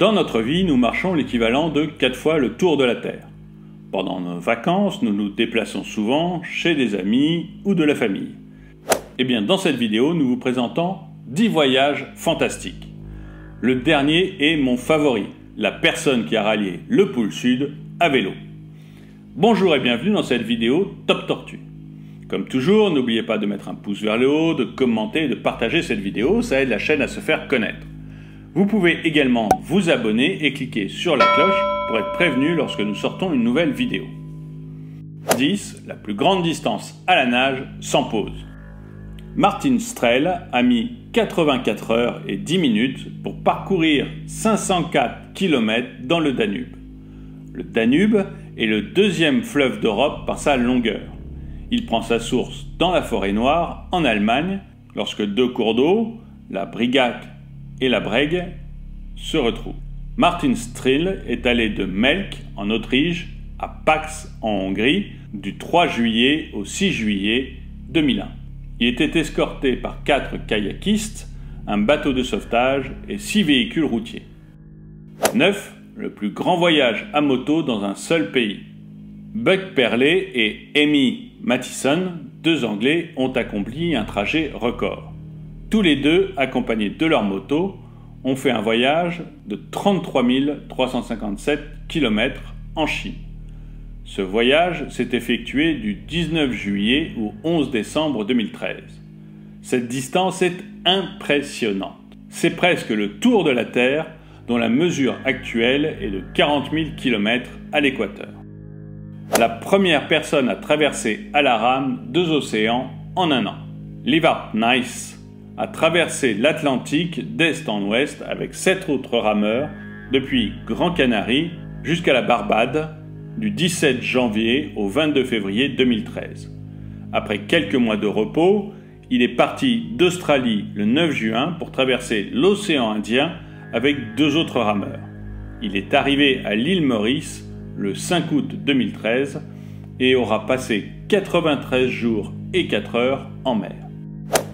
Dans notre vie, nous marchons l'équivalent de 4 fois le tour de la Terre. Pendant nos vacances, nous nous déplaçons souvent chez des amis ou de la famille. Eh bien, dans cette vidéo, nous vous présentons 10 voyages fantastiques. Le dernier est mon favori, la personne qui a rallié le pôle Sud à vélo. Bonjour et bienvenue dans cette vidéo Top Tortue. Comme toujours, n'oubliez pas de mettre un pouce vers le haut, de commenter et de partager cette vidéo, ça aide la chaîne à se faire connaître. Vous pouvez également vous abonner et cliquer sur la cloche pour être prévenu lorsque nous sortons une nouvelle vidéo. 10. La plus grande distance à la nage sans pause. Martin Strehl a mis 84 heures et 10 minutes pour parcourir 504 km dans le Danube. Le Danube est le deuxième fleuve d'Europe par sa longueur. Il prend sa source dans la Forêt Noire, en Allemagne, lorsque deux cours d'eau, la Brigach et la Breg, se retrouvent. Martin Strehl est allé de Melk, en Autriche, à Pax, en Hongrie, du 3 juillet au 6 juillet 2001. Il était escorté par 4 kayakistes, un bateau de sauvetage et 6 véhicules routiers. 9. Le plus grand voyage à moto dans un seul pays. Buck Perley et Amy Mathison, deux Anglais, ont accompli un trajet record. Tous les deux, accompagnés de leur moto, ont fait un voyage de 33 357 km en Chine. Ce voyage s'est effectué du 19 juillet au 11 décembre 2013. Cette distance est impressionnante. C'est presque le tour de la Terre, dont la mesure actuelle est de 40 000 km à l'équateur. La première personne à traverser à la rame 2 océans en un an. Livart Nys a traversé l'Atlantique d'est en ouest avec 7 autres rameurs depuis Grand Canarie jusqu'à la Barbade du 17 janvier au 22 février 2013. Après quelques mois de repos, il est parti d'Australie le 9 juin pour traverser l'océan Indien avec 2 autres rameurs. Il est arrivé à l'île Maurice le 5 août 2013 et aura passé 93 jours et 4 heures en mer.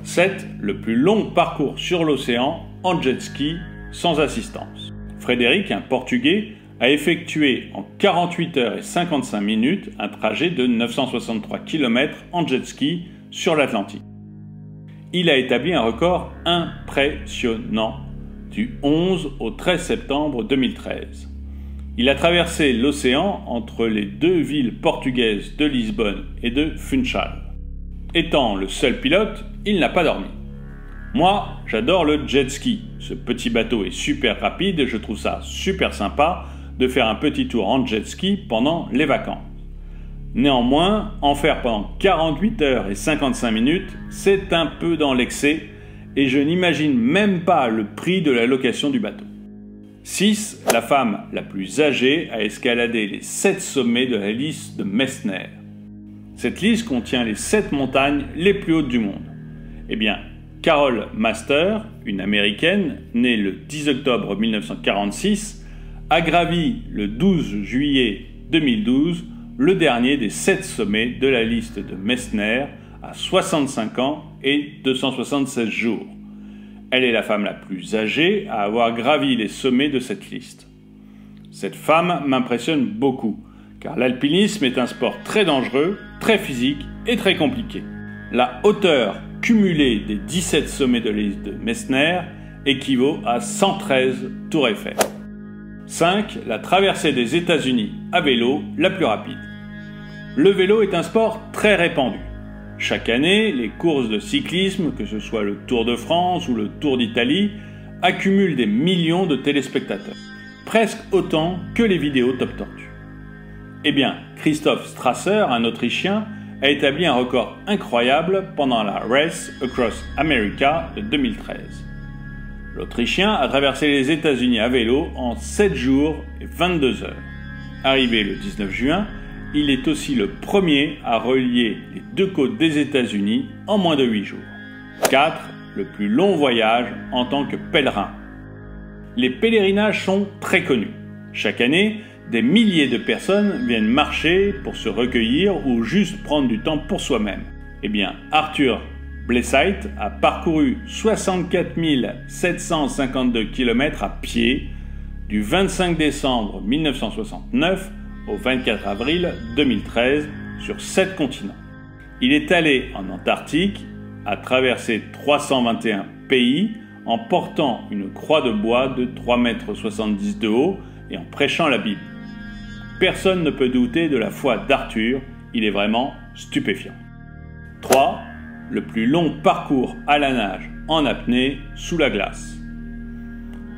7. Le plus long parcours sur l'océan en jet ski sans assistance. Frédéric, un Portugais, a effectué en 48 heures et 55 minutes un trajet de 963 km en jet ski sur l'Atlantique. Il a établi un record impressionnant du 11 au 13 septembre 2013. Il a traversé l'océan entre les 2 villes portugaises de Lisbonne et de Funchal. Étant le seul pilote, il n'a pas dormi. Moi, j'adore le jet ski. Ce petit bateau est super rapide et je trouve ça super sympa de faire un petit tour en jet ski pendant les vacances. Néanmoins, en faire pendant 48 heures et 55 minutes, c'est un peu dans l'excès et je n'imagine même pas le prix de la location du bateau. 6. La femme la plus âgée a escaladé les 7 sommets de la liste de Messner. Cette liste contient les 7 montagnes les plus hautes du monde. Eh bien, Carol Master, une américaine, née le 10 octobre 1946, a gravi le 12 juillet 2012 le dernier des 7 sommets de la liste de Messner à 65 ans et 276 jours. Elle est la femme la plus âgée à avoir gravi les sommets de cette liste. Cette femme m'impressionne beaucoup, car l'alpinisme est un sport très dangereux, très physique et très compliqué. La hauteur cumulée des 17 sommets de la liste de Messner équivaut à 113 tours Eiffel. 5. La traversée des États-Unis à vélo la plus rapide. Le vélo est un sport très répandu. Chaque année, les courses de cyclisme, que ce soit le Tour de France ou le Tour d'Italie, accumulent des millions de téléspectateurs. Presque autant que les vidéos Top Tortue. Eh bien, Christoph Strasser, un Autrichien, a établi un record incroyable pendant la Race Across America de 2013. L'Autrichien a traversé les États-Unis à vélo en 7 jours et 22 heures. Arrivé le 19 juin, il est aussi le premier à relier les 2 côtes des États-Unis en moins de 8 jours. 4. Le plus long voyage en tant que pèlerin. Les pèlerinages sont très connus. Chaque année, des milliers de personnes viennent marcher pour se recueillir ou juste prendre du temps pour soi-même. Eh bien, Arthur Blesait a parcouru 64 752 km à pied du 25 décembre 1969 au 24 avril 2013 sur 7 continents. Il est allé en Antarctique, a traversé 321 pays en portant une croix de bois de 3,70 m de haut et en prêchant la Bible. Personne ne peut douter de la foi d'Arthur, il est vraiment stupéfiant. 3. Le plus long parcours à la nage en apnée sous la glace.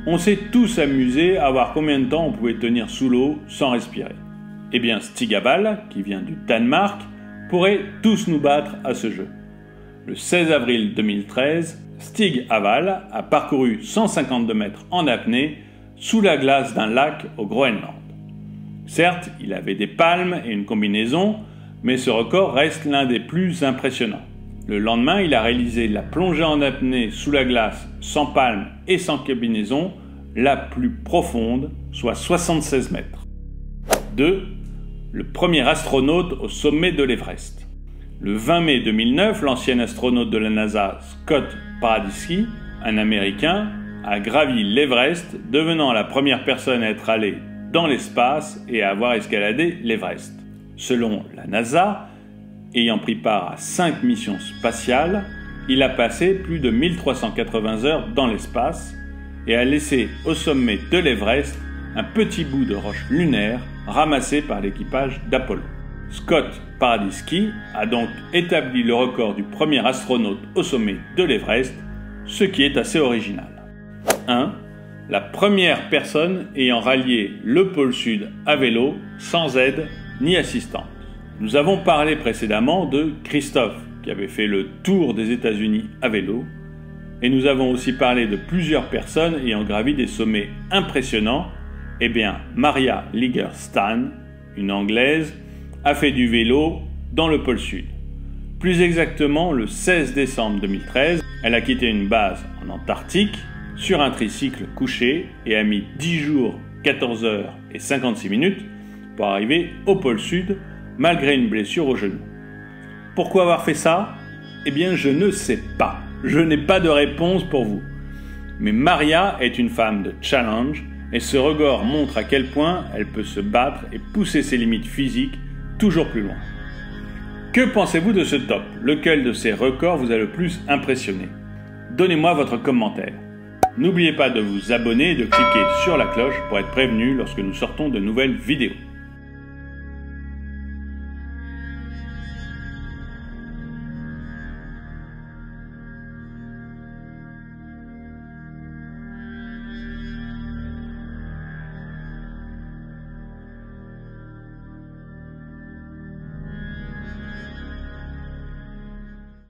On s'est tous amusés à voir combien de temps on pouvait tenir sous l'eau sans respirer. Eh bien, Stig Abal, qui vient du Danemark, pourrait tous nous battre à ce jeu. Le 16 avril 2013, Stig Abal a parcouru 152 mètres en apnée sous la glace d'un lac au Groenland. Certes, il avait des palmes et une combinaison, mais ce record reste l'un des plus impressionnants. Le lendemain, il a réalisé la plongée en apnée sous la glace sans palmes et sans combinaison, la plus profonde, soit 76 mètres. 2. Le premier astronaute au sommet de l'Everest. Le 20 mai 2009, l'ancien astronaute de la NASA, Scott Paradisky, un Américain, a gravi l'Everest, devenant la première personne à être allée dans l'espace et à avoir escaladé l'Everest. Selon la NASA, ayant pris part à 5 missions spatiales, il a passé plus de 1380 heures dans l'espace et a laissé au sommet de l'Everest un petit bout de roche lunaire ramassé par l'équipage d'Apollo. Scott Paradisky a donc établi le record du premier astronaute au sommet de l'Everest, ce qui est assez original. 1. La première personne ayant rallié le pôle Sud à vélo sans aide ni assistance. Nous avons parlé précédemment de Christophe, qui avait fait le tour des États-Unis à vélo, et nous avons aussi parlé de plusieurs personnes ayant gravi des sommets impressionnants. Eh bien, Maria Liger-Stan, une Anglaise, a fait du vélo dans le pôle Sud. Plus exactement, le 16 décembre 2013, elle a quitté une base en Antarctique sur un tricycle couché et a mis 10 jours, 14 heures et 56 minutes pour arriver au pôle Sud malgré une blessure au genou. Pourquoi avoir fait ça? Eh bien, je ne sais pas. Je n'ai pas de réponse pour vous. Mais Maria est une femme de challenge et ce record montre à quel point elle peut se battre et pousser ses limites physiques toujours plus loin. Que pensez-vous de ce top? Lequel de ces records vous a le plus impressionné? Donnez-moi votre commentaire. N'oubliez pas de vous abonner et de cliquer sur la cloche pour être prévenu lorsque nous sortons de nouvelles vidéos.